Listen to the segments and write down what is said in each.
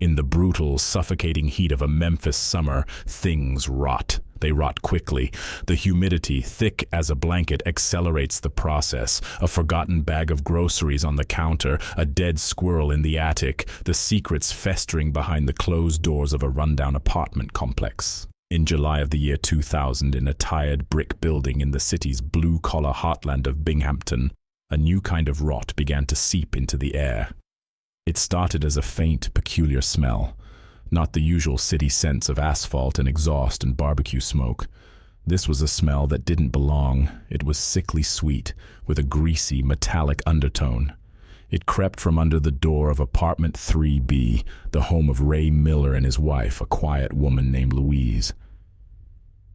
In the brutal, suffocating heat of a Memphis summer, things rot. They rot quickly. The humidity, thick as a blanket, accelerates the process. A forgotten bag of groceries on the counter, a dead squirrel in the attic, the secrets festering behind the closed doors of a rundown apartment complex. In July of the year 2000, in a tired brick building in the city's blue-collar heartland of Binghamton, a new kind of rot began to seep into the air. It started as a faint, peculiar smell, not the usual city scents of asphalt and exhaust and barbecue smoke. This was a smell that didn't belong. It was sickly sweet, with a greasy, metallic undertone. It crept from under the door of apartment 3B, the home of Ray Miller and his wife, a quiet woman named Louise.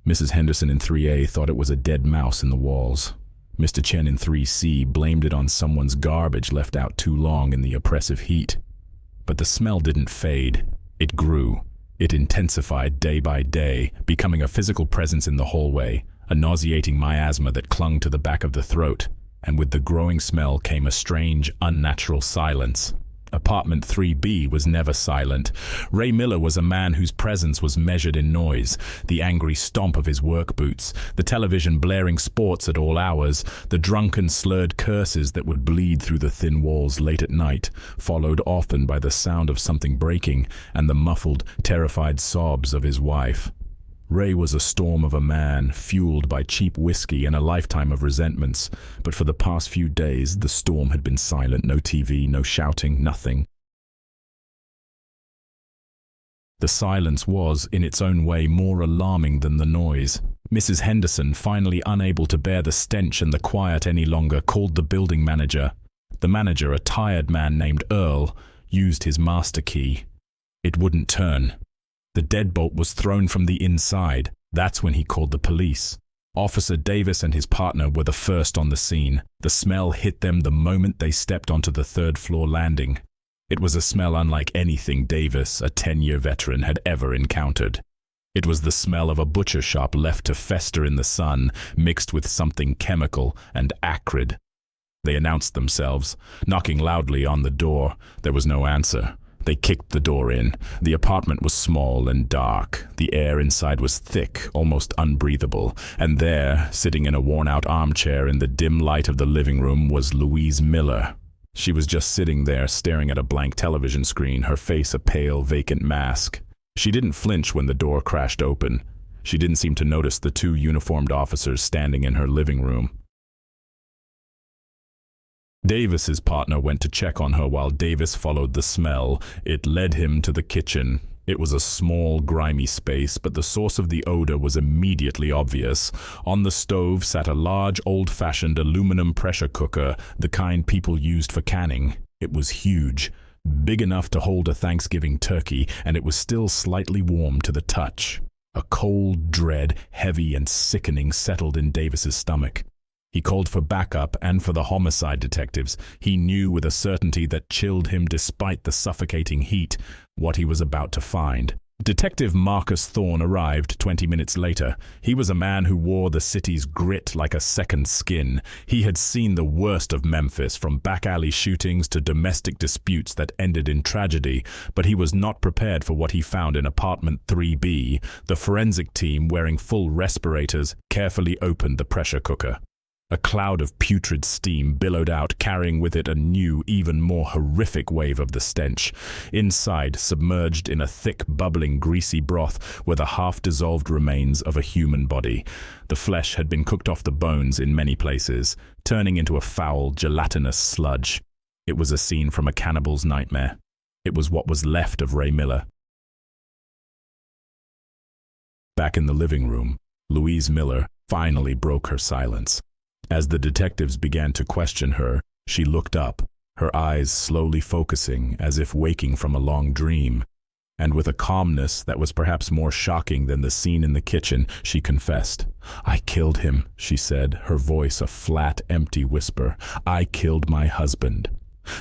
Mrs. Henderson in 3A thought it was a dead mouse in the walls. Mr. Chen in 3C blamed it on someone's garbage left out too long in the oppressive heat. But the smell didn't fade. It grew. It intensified day by day, becoming a physical presence in the hallway, a nauseating miasma that clung to the back of the throat. And with the growing smell came a strange, unnatural silence. Apartment 3B was never silent. Ray Miller was a man whose presence was measured in noise, the angry stomp of his work boots, the television blaring sports at all hours, the drunken, slurred curses that would bleed through the thin walls late at night, followed often by the sound of something breaking and the muffled, terrified sobs of his wife. Ray was a storm of a man, fueled by cheap whiskey and a lifetime of resentments, but for the past few days the storm had been silent. No TV, no shouting, nothing. The silence was, in its own way, more alarming than the noise. Mrs. Henderson, finally unable to bear the stench and the quiet any longer, called the building manager. The manager, a tired man named Earl, used his master key. It wouldn't turn. The deadbolt was thrown from the inside. That's when he called the police. Officer Davis and his partner were the first on the scene. The smell hit them the moment they stepped onto the third-floor landing. It was a smell unlike anything Davis, a 10-year veteran, had ever encountered. It was the smell of a butcher shop left to fester in the sun, mixed with something chemical and acrid. They announced themselves, knocking loudly on the door. There was no answer. They kicked the door in. The apartment was small and dark. The air inside was thick, almost unbreathable. And there, sitting in a worn-out armchair in the dim light of the living room, was Louise Miller. She was just sitting there, staring at a blank television screen, her face a pale, vacant mask. She didn't flinch when the door crashed open. She didn't seem to notice the two uniformed officers standing in her living room. Davis's partner went to check on her while Davis followed the smell. It led him to the kitchen. It was a small, grimy space, but the source of the odor was immediately obvious. On the stove sat a large, old-fashioned aluminum pressure cooker, the kind people used for canning. It was huge, big enough to hold a Thanksgiving turkey, and it was still slightly warm to the touch. A cold dread, heavy and sickening, settled in Davis's stomach. He called for backup and for the homicide detectives. He knew with a certainty that chilled him despite the suffocating heat what he was about to find. Detective Marcus Thorne arrived 20 minutes later. He was a man who wore the city's grit like a second skin. He had seen the worst of Memphis, from back-alley shootings to domestic disputes that ended in tragedy, but he was not prepared for what he found in apartment 3B. The forensic team, wearing full respirators, carefully opened the pressure cooker. A cloud of putrid steam billowed out, carrying with it a new, even more horrific wave of the stench. Inside, submerged in a thick, bubbling, greasy broth, were the half-dissolved remains of a human body. The flesh had been cooked off the bones in many places, turning into a foul, gelatinous sludge. It was a scene from a cannibal's nightmare. It was what was left of Ray Miller. Back in the living room, Louise Miller finally broke her silence. As the detectives began to question her, she looked up, her eyes slowly focusing as if waking from a long dream. And with a calmness that was perhaps more shocking than the scene in the kitchen, she confessed. "I killed him," she said, her voice a flat, empty whisper. "I killed my husband."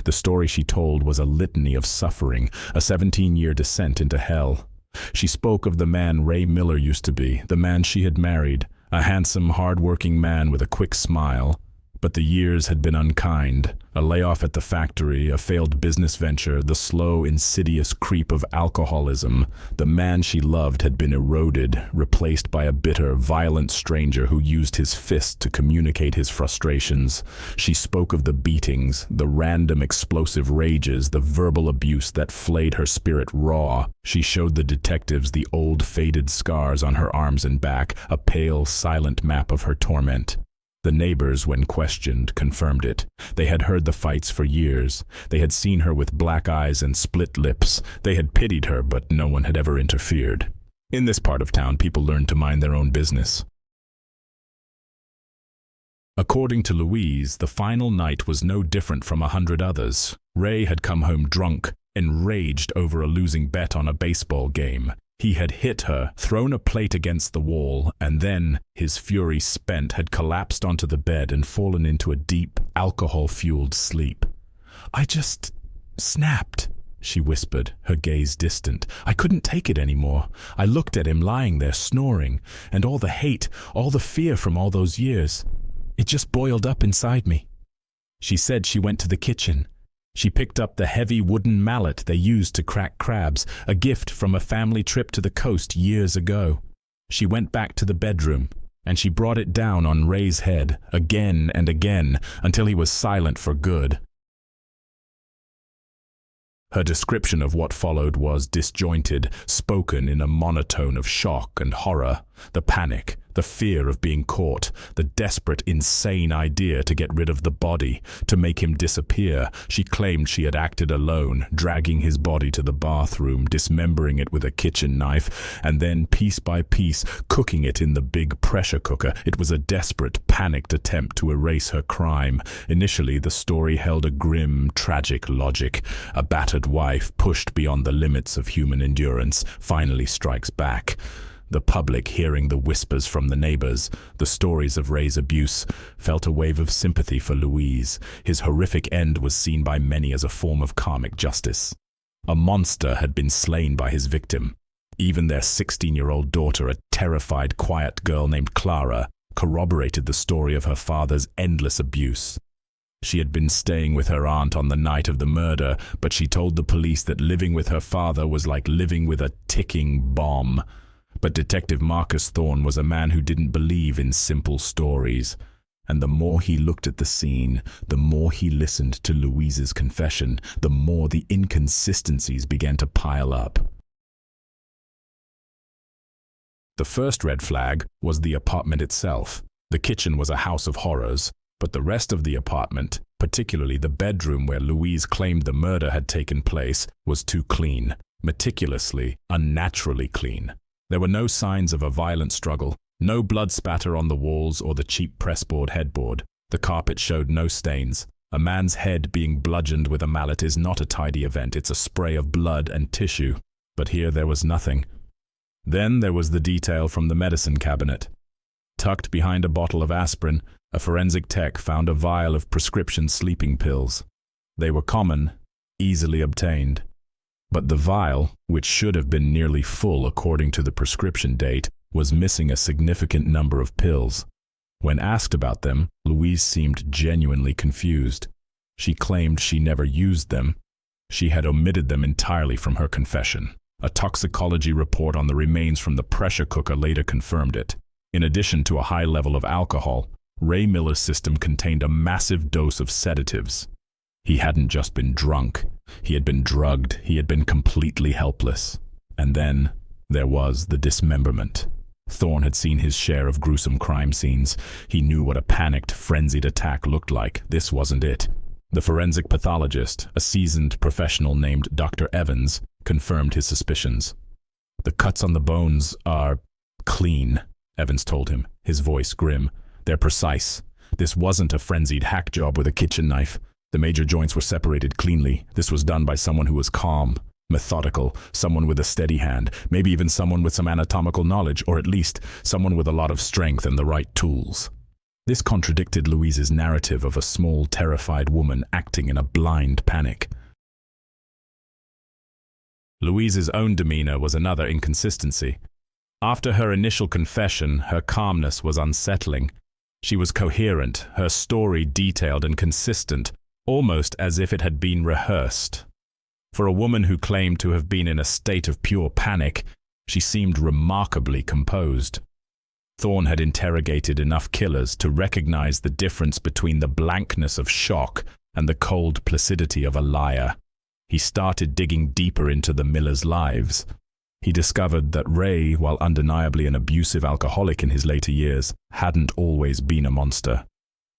The story she told was a litany of suffering, a 17-year descent into hell. She spoke of the man Ray Miller used to be, the man she had married, a handsome, hard-working man with a quick smile. But the years had been unkind. A layoff at the factory, a failed business venture, the slow, insidious creep of alcoholism. The man she loved had been eroded, replaced by a bitter, violent stranger who used his fist to communicate his frustrations. She spoke of the beatings, the random explosive rages, the verbal abuse that flayed her spirit raw. She showed the detectives the old faded scars on her arms and back, a pale, silent map of her torment. The neighbors, when questioned, confirmed it. They had heard the fights for years. They had seen her with black eyes and split lips. They had pitied her, but no one had ever interfered. In this part of town, people learned to mind their own business. According to Louise, the final night was no different from 100 others. Ray had come home drunk, enraged over a losing bet on a baseball game. He had hit her, thrown a plate against the wall, and then, his fury spent, had collapsed onto the bed and fallen into a deep, alcohol-fueled sleep. "I just snapped," she whispered, her gaze distant. "I couldn't take it anymore. I looked at him lying there snoring, and all the hate, all the fear from all those years. It just boiled up inside me." She said she went to the kitchen. She picked up the heavy wooden mallet they used to crack crabs, a gift from a family trip to the coast years ago. She went back to the bedroom, and she brought it down on Ray's head, again and again, until he was silent for good. Her description of what followed was disjointed, spoken in a monotone of shock and horror. The panic, the fear of being caught, the desperate, insane idea to get rid of the body, to make him disappear. She claimed she had acted alone, dragging his body to the bathroom, dismembering it with a kitchen knife, and then, piece by piece, cooking it in the big pressure cooker. It was a desperate, panicked attempt to erase her crime. Initially, the story held a grim, tragic logic. A battered wife, pushed beyond the limits of human endurance, finally strikes back. The public, hearing the whispers from the neighbors, the stories of Ray's abuse, felt a wave of sympathy for Louise. His horrific end was seen by many as a form of karmic justice. A monster had been slain by his victim. Even their 16-year-old daughter, a terrified, quiet girl named Clara, corroborated the story of her father's endless abuse. She had been staying with her aunt on the night of the murder, but she told the police that living with her father was like living with a ticking bomb. But Detective Marcus Thorne was a man who didn't believe in simple stories. And the more he looked at the scene, the more he listened to Louise's confession, the more the inconsistencies began to pile up. The first red flag was the apartment itself. The kitchen was a house of horrors, but the rest of the apartment, particularly the bedroom where Louise claimed the murder had taken place, was too clean, meticulously, unnaturally clean. There were no signs of a violent struggle, no blood spatter on the walls or the cheap pressboard headboard. The carpet showed no stains. A man's head being bludgeoned with a mallet is not a tidy event, it's a spray of blood and tissue. But here there was nothing. Then there was the detail from the medicine cabinet. Tucked behind a bottle of aspirin, a forensic tech found a vial of prescription sleeping pills. They were common, easily obtained. But the vial, which should have been nearly full according to the prescription date, was missing a significant number of pills. When asked about them, Louise seemed genuinely confused. She claimed she never used them. She had omitted them entirely from her confession. A toxicology report on the remains from the pressure cooker later confirmed it. In addition to a high level of alcohol, Ray Miller's system contained a massive dose of sedatives. He hadn't just been drunk. He had been drugged. He had been completely helpless. And then there was the dismemberment. Thorne had seen his share of gruesome crime scenes. He knew what a panicked, frenzied attack looked like. This wasn't it. The forensic pathologist, a seasoned professional named Dr. Evans, confirmed his suspicions. "The cuts on the bones are clean," Evans told him, his voice grim. "They're precise. This wasn't a frenzied hack job with a kitchen knife. The major joints were separated cleanly. This was done by someone who was calm, methodical, someone with a steady hand, maybe even someone with some anatomical knowledge, or at least someone with a lot of strength and the right tools." This contradicted Louise's narrative of a small, terrified woman acting in a blind panic. Louise's own demeanor was another inconsistency. After her initial confession, her calmness was unsettling. She was coherent, her story detailed and consistent, almost as if it had been rehearsed. For a woman who claimed to have been in a state of pure panic, she seemed remarkably composed. Thorne had interrogated enough killers to recognize the difference between the blankness of shock and the cold placidity of a liar. He started digging deeper into the Millers' lives. He discovered that Ray, while undeniably an abusive alcoholic in his later years, hadn't always been a monster.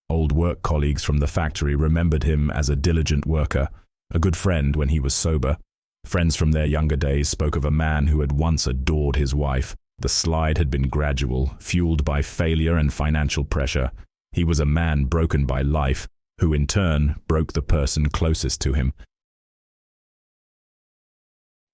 Old work colleagues from the factory remembered him as a diligent worker, a good friend when he was sober. Friends from their younger days spoke of a man who had once adored his wife. The slide had been gradual, fueled by failure and financial pressure. He was a man broken by life, who in turn broke the person closest to him.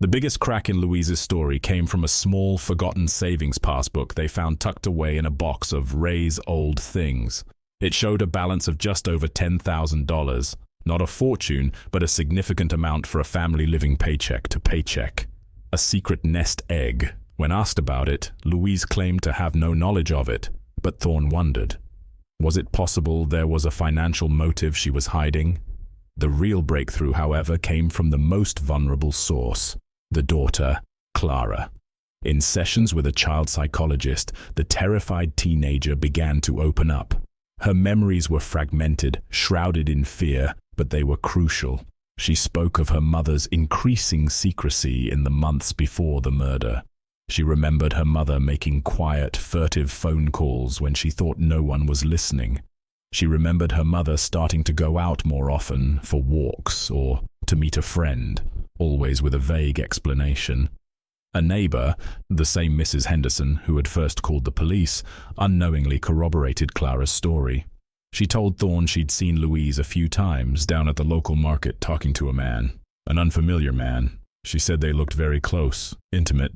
The biggest crack in Louise's story came from a small, forgotten savings passbook they found tucked away in a box of Ray's old things. It showed a balance of just over $10,000. Not a fortune, but a significant amount for a family living paycheck to paycheck. A secret nest egg. When asked about it, Louise claimed to have no knowledge of it, but Thorne wondered. Was it possible there was a financial motive she was hiding? The real breakthrough, however, came from the most vulnerable source, the daughter, Clara. In sessions with a child psychologist, the terrified teenager began to open up. Her memories were fragmented, shrouded in fear, but they were crucial. She spoke of her mother's increasing secrecy in the months before the murder. She remembered her mother making quiet, furtive phone calls when she thought no one was listening. She remembered her mother starting to go out more often for walks or to meet a friend, always with a vague explanation. A neighbor, the same Mrs. Henderson who had first called the police, unknowingly corroborated Clara's story. She told Thorne she'd seen Louise a few times down at the local market talking to a man, an unfamiliar man. She said they looked very close, intimate.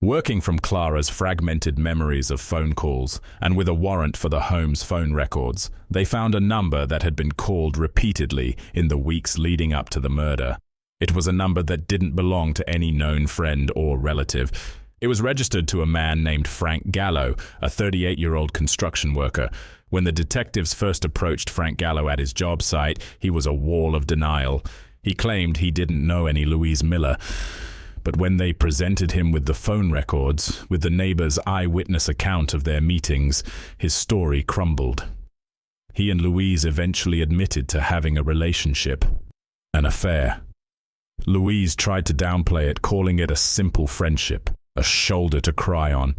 Working from Clara's fragmented memories of phone calls, and with a warrant for the home's phone records, they found a number that had been called repeatedly in the weeks leading up to the murder. It was a number that didn't belong to any known friend or relative. It was registered to a man named Frank Gallo, a 38-year-old construction worker. When the detectives first approached Frank Gallo at his job site, he was a wall of denial. He claimed he didn't know any Louise Miller. But when they presented him with the phone records, with the neighbor's eyewitness account of their meetings, his story crumbled. He and Louise eventually admitted to having a relationship, an affair. Louise tried to downplay it, calling it a simple friendship, a shoulder to cry on.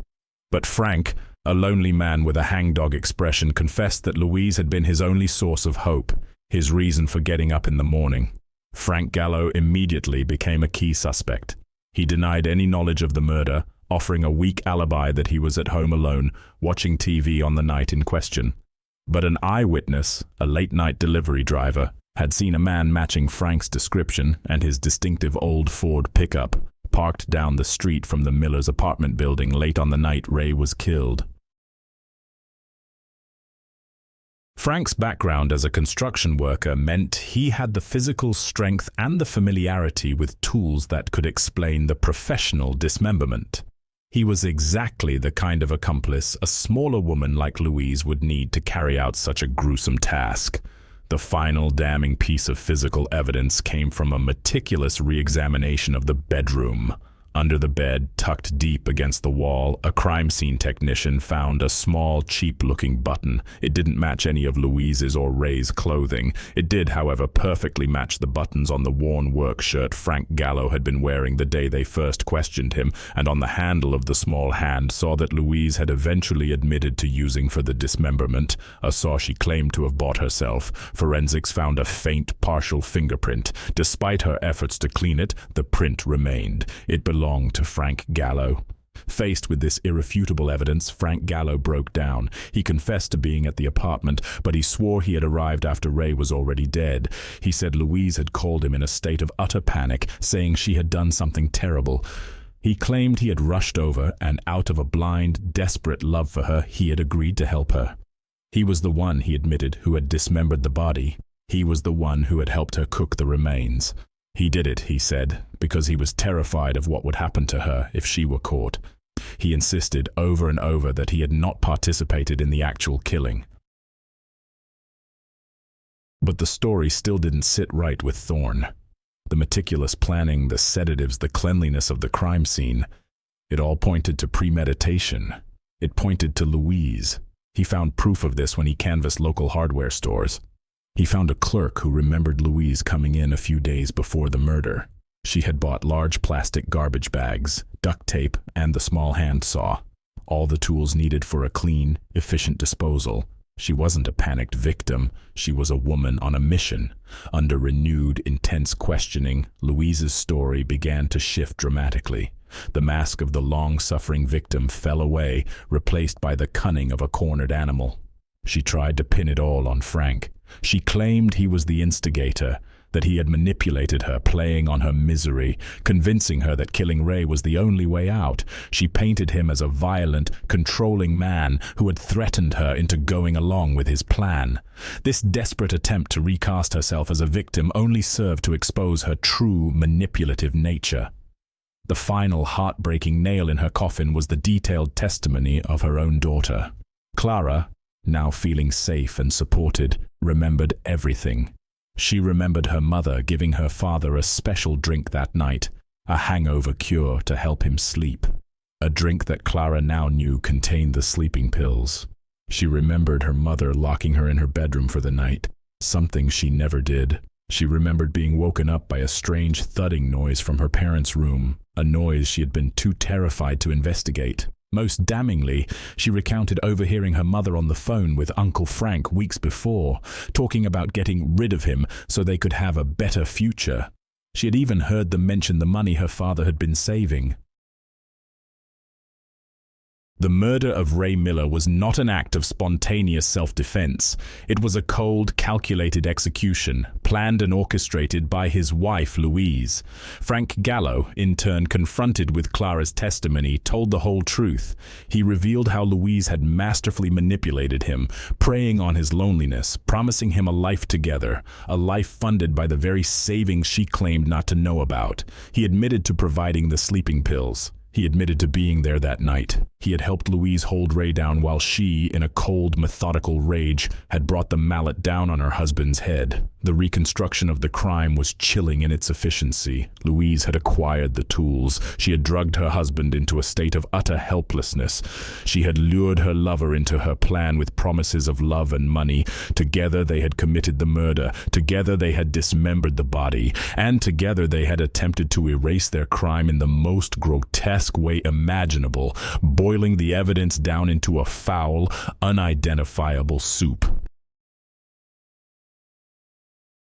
But Frank, a lonely man with a hangdog expression, confessed that Louise had been his only source of hope, his reason for getting up in the morning. Frank Gallo immediately became a key suspect. He denied any knowledge of the murder, offering a weak alibi that he was at home alone, watching TV on the night in question. But an eyewitness, a late-night delivery driver, had seen a man matching Frank's description and his distinctive old Ford pickup, parked down the street from the Miller's apartment building late on the night Ray was killed. Frank's background as a construction worker meant he had the physical strength and the familiarity with tools that could explain the professional dismemberment. He was exactly the kind of accomplice a smaller woman like Louise would need to carry out such a gruesome task. The final damning piece of physical evidence came from a meticulous re-examination of the bedroom. Under the bed, tucked deep against the wall, a crime scene technician found a small, cheap-looking button. It didn't match any of Louise's or Ray's clothing. It did, however, perfectly match the buttons on the worn work shirt Frank Gallo had been wearing the day they first questioned him, and on the handle of the small hand saw that Louise had eventually admitted to using for the dismemberment, a saw she claimed to have bought herself. Forensics found a faint, partial fingerprint. Despite her efforts to clean it, the print remained. It belonged to Frank Gallo. Faced with this irrefutable evidence, Frank Gallo broke down. He confessed to being at the apartment, but he swore he had arrived after Ray was already dead. He said Louise had called him in a state of utter panic, saying she had done something terrible. He claimed he had rushed over, and out of a blind, desperate love for her, he had agreed to help her. He was the one, he admitted, who had dismembered the body. He was the one who had helped her cook the remains. He did it, he said, because he was terrified of what would happen to her if she were caught. He insisted over and over that he had not participated in the actual killing. But the story still didn't sit right with Thorne. The meticulous planning, the sedatives, the cleanliness of the crime scene, it all pointed to premeditation. It pointed to Louise. He found proof of this when he canvassed local hardware stores. He found a clerk who remembered Louise coming in a few days before the murder. She had bought large plastic garbage bags, duct tape, and the small hand saw. All the tools needed for a clean, efficient disposal. She wasn't a panicked victim. She was a woman on a mission. Under renewed, intense questioning, Louise's story began to shift dramatically. The mask of the long-suffering victim fell away, replaced by the cunning of a cornered animal. She tried to pin it all on Frank. She claimed he was the instigator, that he had manipulated her, playing on her misery, convincing her that killing Ray was the only way out. She painted him as a violent, controlling man who had threatened her into going along with his plan. This desperate attempt to recast herself as a victim only served to expose her true, manipulative nature. The final heartbreaking nail in her coffin was the detailed testimony of her own daughter. Clara, now feeling safe and supported, remembered everything. She remembered her mother giving her father a special drink that night, a hangover cure to help him sleep. A drink that Clara now knew contained the sleeping pills. She remembered her mother locking her in her bedroom for the night, something she never did. She remembered being woken up by a strange thudding noise from her parents' room, a noise she had been too terrified to investigate. Most damningly, she recounted overhearing her mother on the phone with Uncle Frank weeks before, talking about getting rid of him so they could have a better future. She had even heard them mention the money her father had been saving. The murder of Ray Miller was not an act of spontaneous self-defense. It was a cold, calculated execution, planned and orchestrated by his wife, Louise. Frank Gallo, in turn confronted with Clara's testimony, told the whole truth. He revealed how Louise had masterfully manipulated him, preying on his loneliness, promising him a life together, a life funded by the very savings she claimed not to know about. He admitted to providing the sleeping pills. He admitted to being there that night. He had helped Louise hold Ray down while she, in a cold, methodical rage, had brought the mallet down on her husband's head. The reconstruction of the crime was chilling in its efficiency. Louise had acquired the tools. She had drugged her husband into a state of utter helplessness. She had lured her lover into her plan with promises of love and money. Together they had committed the murder. Together they had dismembered the body. And together they had attempted to erase their crime in the most grotesque way imaginable, boiling the evidence down into a foul, unidentifiable soup.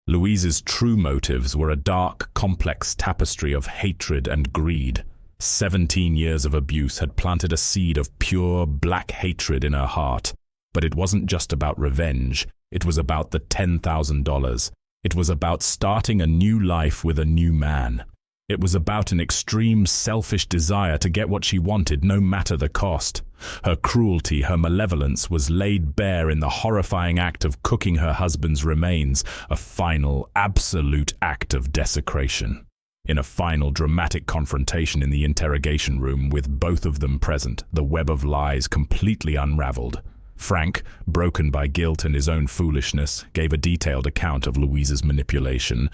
Louise's true motives were a dark, complex tapestry of hatred and greed. 17 years of abuse had planted a seed of pure, black hatred in her heart. But it wasn't just about revenge. It was about the $10,000. It was about starting a new life with a new man. It was about an extreme, selfish desire to get what she wanted, no matter the cost. Her cruelty, her malevolence was laid bare in the horrifying act of cooking her husband's remains, a final, absolute act of desecration. In a final, dramatic confrontation in the interrogation room with both of them present, the web of lies completely unraveled. Frank, broken by guilt and his own foolishness, gave a detailed account of Louise's manipulation.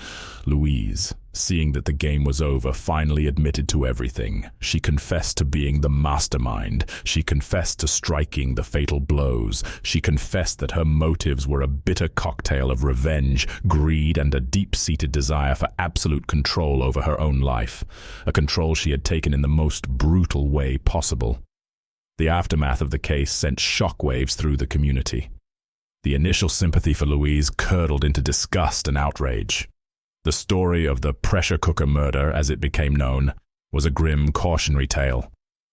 Louise, seeing that the game was over, finally admitted to everything. She confessed to being the mastermind. She confessed to striking the fatal blows. She confessed that her motives were a bitter cocktail of revenge, greed, and a deep-seated desire for absolute control over her own life, a control she had taken in the most brutal way possible. The aftermath of the case sent shockwaves through the community. The initial sympathy for Louise curdled into disgust and outrage. The story of the pressure cooker murder, as it became known, was a grim cautionary tale.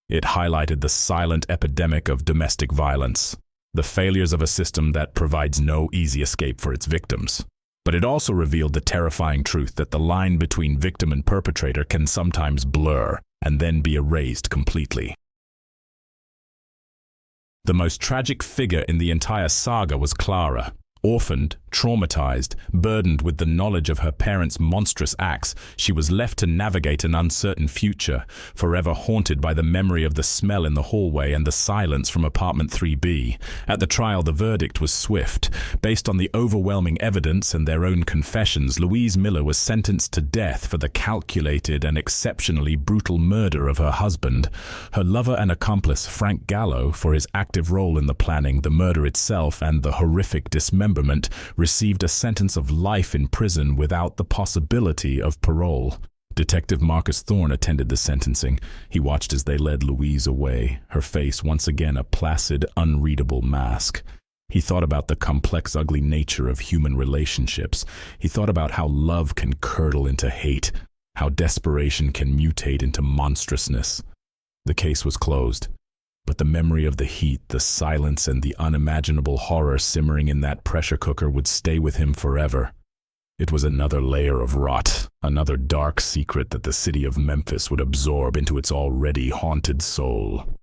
It highlighted the silent epidemic of domestic violence, the failures of a system that provides no easy escape for its victims. But it also revealed the terrifying truth that the line between victim and perpetrator can sometimes blur and then be erased completely. The most tragic figure in the entire saga was Clara. Orphaned, traumatized, burdened with the knowledge of her parents' monstrous acts, she was left to navigate an uncertain future, forever haunted by the memory of the smell in the hallway and the silence from apartment 3B. At the trial, the verdict was swift. Based on the overwhelming evidence and their own confessions, Louise Miller was sentenced to death for the calculated and exceptionally brutal murder of her husband. Her lover and accomplice, Frank Gallo, for his active role in the planning, the murder itself, and the horrific dismemberment, received a sentence of life in prison without the possibility of parole. Detective Marcus Thorne attended the sentencing. He watched as they led Louise away, her face once again a placid, unreadable mask. He thought about the complex, ugly nature of human relationships. He thought about how love can curdle into hate, how desperation can mutate into monstrousness. The case was closed. But the memory of the heat, the silence, and the unimaginable horror simmering in that pressure cooker would stay with him forever. It was another layer of rot, another dark secret that the city of Memphis would absorb into its already haunted soul.